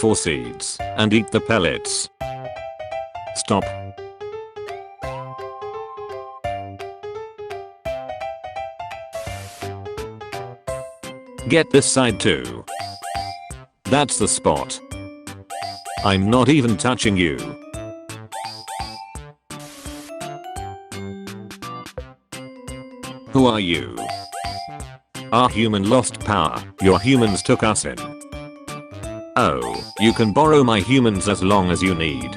4 seeds and eat the pellets. Stop. Get this side too. That's the spot. I'm not even touching you. Who are you? Our human lost power. Your humans took us in. Oh, you can borrow my humans as long as you need.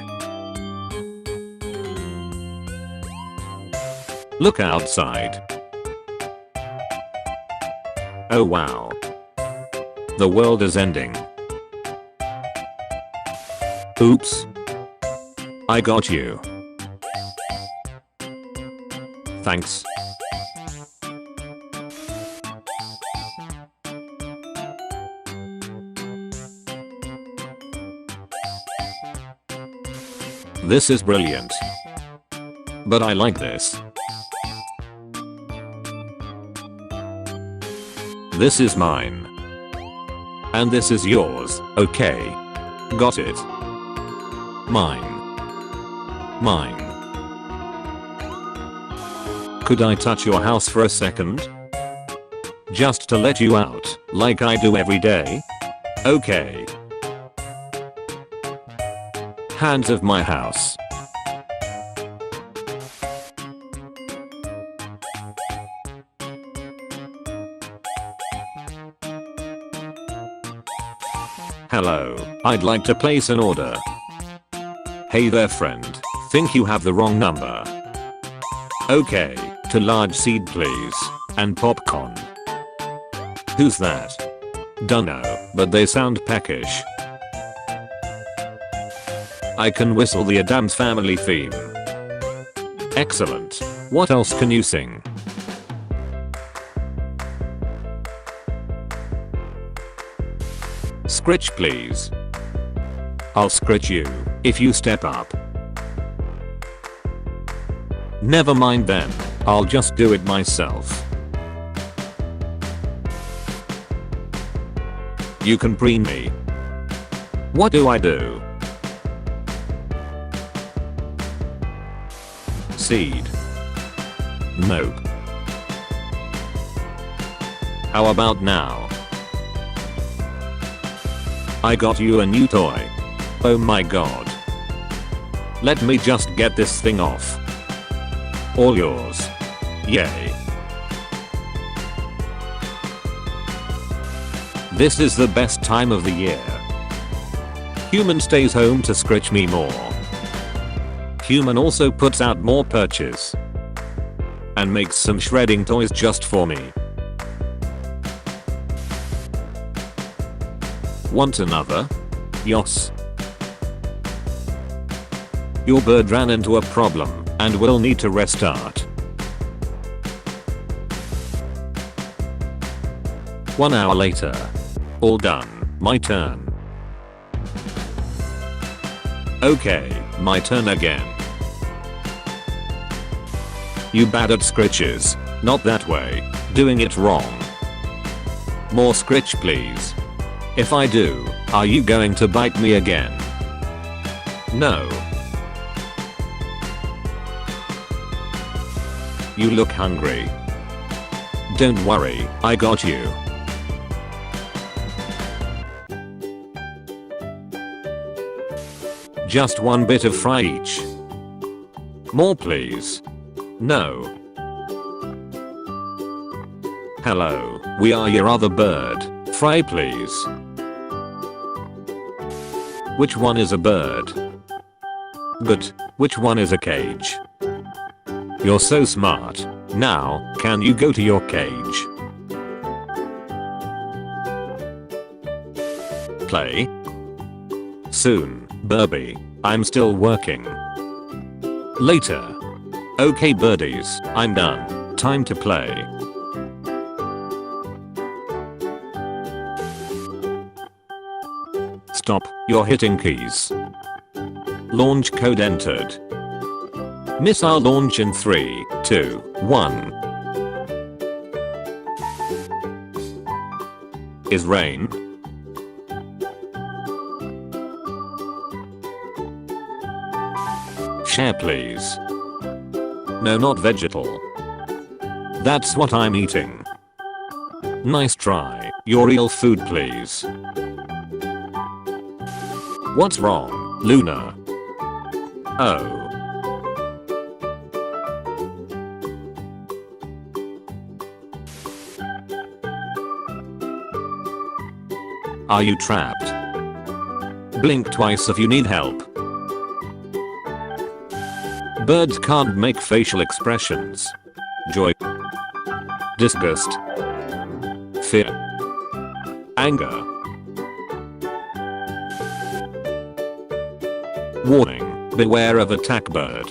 Look outside. Oh wow. The world is ending. Oops. I got you. Thanks. This is brilliant. But I like this. This is mine. And this is yours, okay. Got it. Mine. Mine. Could I touch your house for a second? Just to let you out, like I do every day? Okay. Hands of my house. Hello, I'd like to place an order. Hey there friend, think you have the wrong number. Okay, to large seed please, and popcorn. Who's that? Dunno, but they sound peckish. I can whistle the Addams Family theme. Excellent. What else can you sing? Scritch please. I'll scritch you, if you step up. Never mind then, I'll just do it myself. You can preen me. What do I do? Seed. Nope. How about now? I got you a new toy. Oh my god. Let me just get this thing off. All yours. Yay. This is the best time of the year. Human stays home to scritch me more. Human also puts out more purchase. And makes some shredding toys just for me. Want another? Yos. Your bird ran into a problem and will need to restart. 1 hour later. All done. My turn. Okay, my turn again. You bad at scritches. Not that way. Doing it wrong. More scritch please. If I do, are you going to bite me again? No. You look hungry. Don't worry, I got you. Just one bit of fry each. More please. No. Hello, we are your other bird. Fry please. Which one is a bird? But, which one is a cage? You're so smart. Now, can you go to your cage? Play? Soon, Burby. I'm still working. Later. Okay birdies, I'm done. Time to play. Stop, you're hitting keys. Launch code entered. Missile launch in 3, 2, 1. Is rain? Share please. No, not vegetal. That's what I'm eating. Nice try. Your real food please. What's wrong, Luna? Oh. Are you trapped? Blink twice if you need help. Birds can't make facial expressions. Joy. Disgust. Fear. Anger. Warning, beware of attack bird.